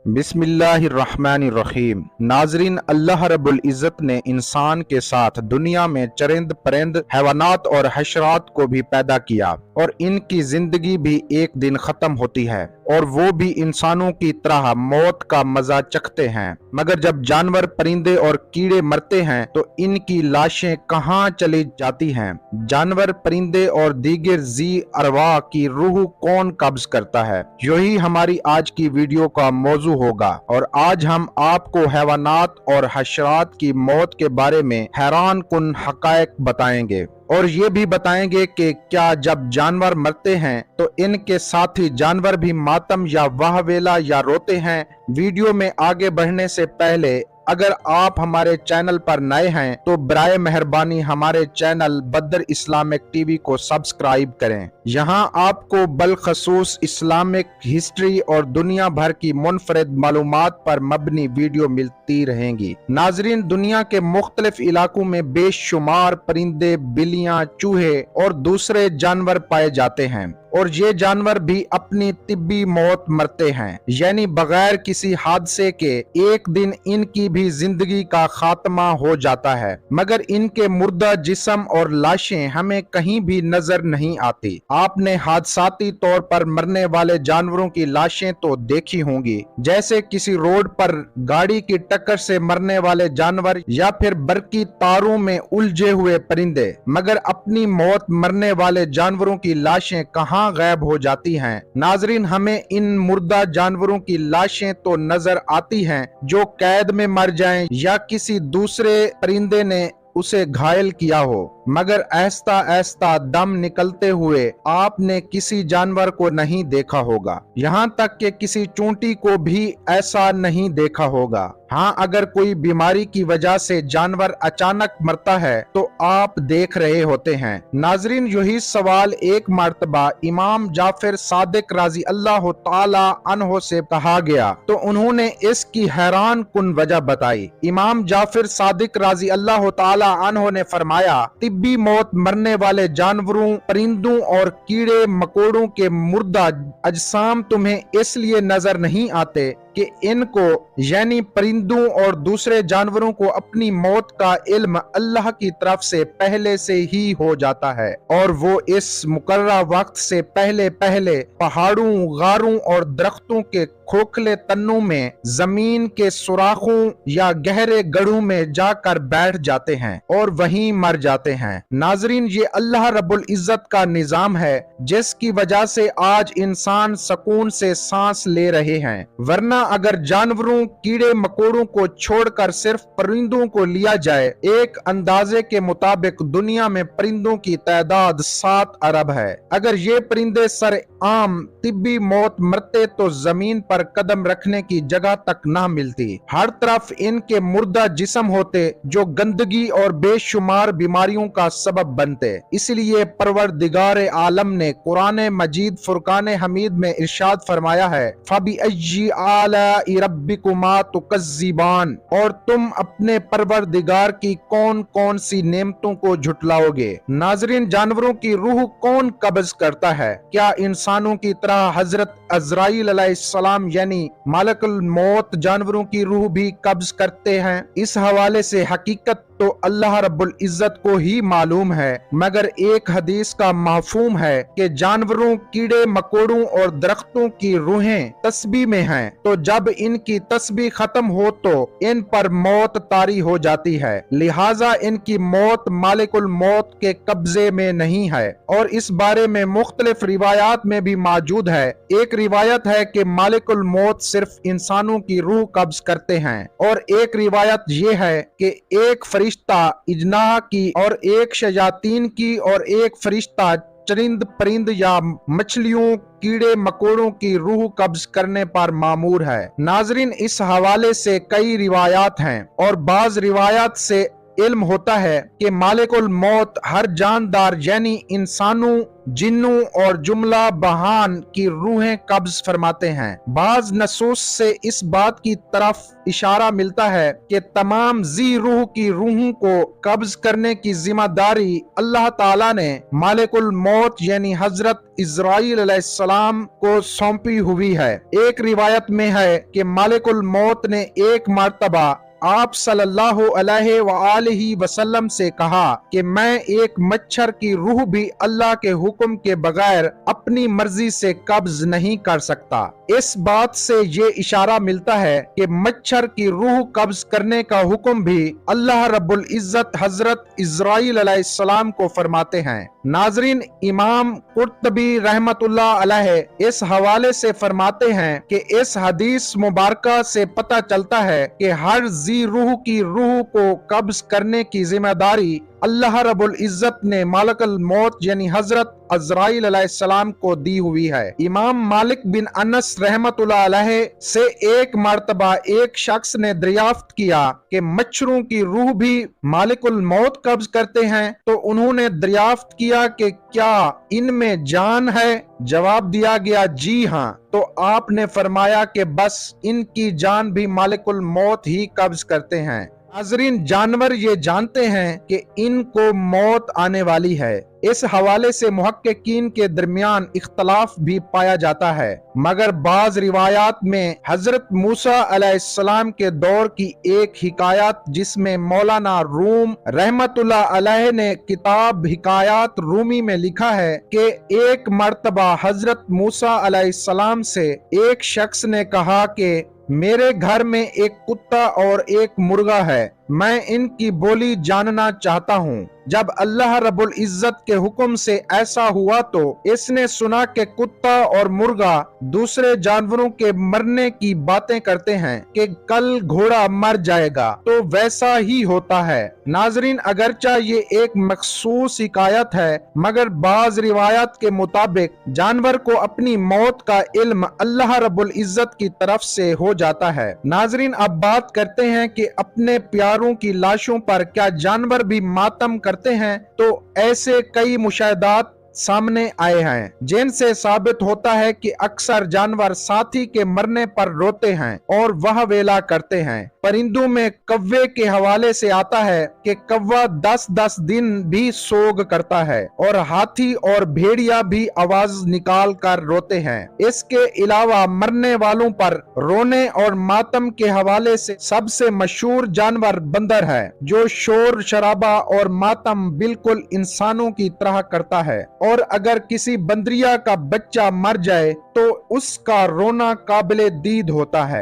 बिस्मिल्लाहिर्रहमानिर्रहीम। नाजरीन, अल्लाह रब्बुल इज़्ज़त ने इंसान के साथ दुनिया में चरिंद परिंद हैवानात और हशरात को भी पैदा किया और इनकी जिंदगी भी एक दिन खत्म होती है और वो भी इंसानों की तरह मौत का मजा चखते हैं। मगर जब जानवर परिंदे और कीड़े मरते हैं तो इनकी लाशें कहाँ चली जाती हैं? जानवर परिंदे और दीगर जी अरवा की रूह कौन कब्ज करता है? यही हमारी आज की वीडियो का मौजू होगा और आज हम आपको हैवानात और हशरात की मौत के बारे में हैरान कुन हकायक बताएंगे और ये भी बताएंगे कि क्या जब जानवर मरते हैं तो इनके साथी जानवर भी मातम या वाहवेला या रोते हैं। वीडियो में आगे बढ़ने से पहले अगर आप हमारे चैनल पर नए हैं तो बराए मेहरबानी हमारे चैनल बदर इस्लामिक टीवी को सब्सक्राइब करें। यहाँ आपको बलखसूस इस्लामिक हिस्ट्री और दुनिया भर की मुनफरद मालूमात पर मबनी वीडियो मिलती रहेंगी। नाजरीन, दुनिया के मुख्तलिफ इलाकों में बेशुमार परिंदे, बिल्लियां, चूहे और दूसरे जानवर पाए जाते हैं और ये जानवर भी अपनी तिब्बी मौत मरते हैं, यानी बगैर किसी हादसे के एक दिन इनकी भी जिंदगी का खात्मा हो जाता है। मगर इनके मुर्दा जिस्म और लाशें हमें कहीं भी नजर नहीं आती। आपने हादसाती तौर पर मरने वाले जानवरों की लाशें तो देखी होंगी, जैसे किसी रोड पर गाड़ी की टक्कर से मरने वाले जानवर या फिर बरकी तारों में उलझे हुए परिंदे। मगर अपनी मौत मरने वाले जानवरों की लाशें कहाँ गायब हो जाती हैं? नाजरीन, हमें इन मुर्दा जानवरों की लाशें तो नजर आती हैं जो कैद में मर जाएं या किसी दूसरे परिंदे ने उसे घायल किया हो, मगर ऐसा ऐसा दम निकलते हुए आपने किसी जानवर को नहीं देखा होगा। यहाँ तक कि किसी चूंटी को भी ऐसा नहीं देखा होगा। हाँ, अगर कोई बीमारी की वजह से जानवर अचानक मरता है तो आप देख रहे होते हैं। नाजरीन, यही सवाल एक मर्तबा इमाम जाफर सादिक रज़ी अल्लाह ताला अन्हो से कहा गया तो उन्होंने इसकी हैरान कुन वजह बताई। इमाम जाफर सादिक रज़ी अल्लाह ताला अन्हो ने फरमाया, तिब्बी मौत मरने वाले जानवरों, परिंदों और कीड़े मकोड़ों के मुर्दा अजसाम तुम्हें इसलिए नजर नहीं आते कि इनको यानी परिंदों और दूसरे जानवरों को अपनी मौत का इल्म अल्लाह की तरफ से पहले से ही हो जाता है और वो इस मुकर्रर वक्त से पहले पहले पहाड़ों, गारों और दरख्तों के खोखले तन्नों में, जमीन के सुराखों या गहरे गढ़ों में जाकर बैठ जाते हैं और वहीं मर जाते हैं। नाजरीन, ये अल्लाह रब्बुल इज़्ज़त का निजाम है जिसकी वजह से आज इंसान सुकून से सांस ले रहे हैं। वरना अगर जानवरों, कीड़े मकोड़ों को छोड़कर सिर्फ परिंदों को लिया जाए, एक अंदाजे के मुताबिक दुनिया में परिंदों की तादाद 7 अरब है। अगर ये परिंदे सर आम तिब्बी मौत मरते तो जमीन पर कदम रखने की जगह तक ना मिलती। हर तरफ इनके मुर्दा जिस्म होते जो गंदगी और बेशुमार बीमारियों का सबब बनते। इसलिए परवरदिगार आलम ने कुरान मजीद फुरकान हमीद में इरशाद फरमाया है, फबिअय्यि आलाइ रब्बिकुमा तुकज़्ज़िबान, और तुम अपने परवरदिगार की कौन कौन सी नेमतों को झुटलाओगे। नाजरीन, जानवरों की रूह कौन कब्ज करता है? क्या इंसानों की तरह हजरत अज़राइल अलैहिस्सलाम यानी मालिकुल मौत जानवरों की रूह भी कब्ज करते हैं? इस हवाले से हकीकत तो अल्लाह रब्बुल इज़्ज़त को ही मालूम है, मगर एक हदीस का माफूम है कि जानवरों, कीड़े मकोड़ों और दरख्तों की रूहें तस्बीह में हैं, तो जब इनकी तस्बीह खत्म हो तो इन पर मौत तारी हो जाती है। लिहाजा इनकी मौत मालिकुल मौत के कब्जे में नहीं है और इस बारे में मुख्तलिफ रिवायात में भी मौजूद है। एक रिवायत है कि मालिकुल मौत सिर्फ इंसानों की रूह कब्ज करते हैं और एक रिवायत ये है कि एक फरिश्ता इजना की और एक शयातीन की और एक फरिश्ता चरिंद परिंद या मछलियों, कीड़े मकोड़ों की रूह कब्ज करने पर मामूर है। नाजरीन, इस हवाले से कई रिवायात हैं और बाज रिवायात से इल्म होता है कि मालिकुल मौत हर जानदार यानी इंसानों, जिन्नों और जुमला बहान की रूहें कब्ज फरमाते हैं। बाज नसूस से इस बात की तरफ इशारा मिलता है कि तमाम जी रूह की रूहों को कब्ज करने की जिम्मेदारी अल्लाह ताला ने मालिकुल मौत यानी हजरत इजराइल अलैहिस्सलाम को सौंपी हुई है। एक रिवायत में है कि मालिकुल मौत ने एक मर्तबा आप सल्लल्लाहु अलैहि वसल्लम से कहा कि मैं एक मच्छर की रूह भी अल्लाह के हुक्म के बगैर अपनी मर्जी से कब्ज नहीं कर सकता। इस बात से ये इशारा मिलता है कि मच्छर की रूह कब्ज करने का हुक्म भी अल्लाह रब्बुल इज्जत हजरत इजराइल अलैहिस्सलाम को फरमाते हैं। नाजरीन, इमाम कुर्तबी रहमतुल्लाह अलैह इस हवाले से फरमाते हैं कि इस हदीस मुबारका से पता चलता है कि हर जी रूह की रूह को कब्ज करने की जिम्मेदारी अल्लाह रब्बुल इज्जत ने मालिकुल मौत यानी हजरत अजराइल अलैहिस्सलाम को दी हुई है। इमाम मालिक बिन अनस रहमतुल्लाह अलैह से एक मर्तबा एक शख्स ने दरियाफ्त किया कि मच्छरों की रूह भी मालिकुल मौत कब्ज करते हैं, तो उन्होंने दरियाफ्त किया कि क्या इनमें जान है? जवाब दिया गया जी हाँ। तो आपने फरमाया कि बस इनकी जान भी मालिकुल मौत ही कब्ज करते हैं। नाज़रीन, जानवर ये जानते हैं कि इनको मौत आने वाली है। इस हवाले से मुहक्किकीन के दरमियान इख्तलाफ भी पाया जाता है, मगर बाज रिवायात में हजरत मूसा अलैहिस्सलाम के दौर की एक हिकायत जिसमें मौलाना रूम रहमतुल्लाह अलैह ने किताब हिकायत रूमी में लिखा है कि एक मर्तबा हजरत मूसा अलैहिस्सलाम से एक शख्स ने कहा कि मेरे घर में एक कुत्ता और एक मुर्गा है, मैं इनकी बोली जानना चाहता हूँ। जब अल्लाह रब्बुल इज्जत के हुक्म से ऐसा हुआ तो इसने सुना कि कुत्ता और मुर्गा दूसरे जानवरों के मरने की बातें करते हैं कि कल घोड़ा मर जाएगा, तो वैसा ही होता है। नाजरीन, अगरचा ये एक मखसूस हिकायत है, मगर बाज रिवायत के मुताबिक जानवर को अपनी मौत का इल्म अल्लाह रब्बुल इज्जत की तरफ से हो जाता है। नाजरीन, अब बात करते हैं कि अपने प्यारों की लाशों पर क्या जानवर भी मातम करते हैं। तो ऐसे कई मुशाहिदात सामने आए हैं जिनसे साबित होता है कि अक्सर जानवर साथी के मरने पर रोते हैं और वह वेला करते हैं। परिंदों में कव्वे के हवाले से आता है कि कव्वा 10-10 दिन भी सोग करता है और हाथी और भेड़िया भी आवाज निकाल कर रोते हैं। इसके अलावा मरने वालों पर रोने और मातम के हवाले से सबसे मशहूर जानवर बंदर है, जो शोर शराबा और मातम बिल्कुल इंसानों की तरह करता है, और अगर किसी बंदरिया का बच्चा मर जाए तो उसका रोना काबिले दीद होता है।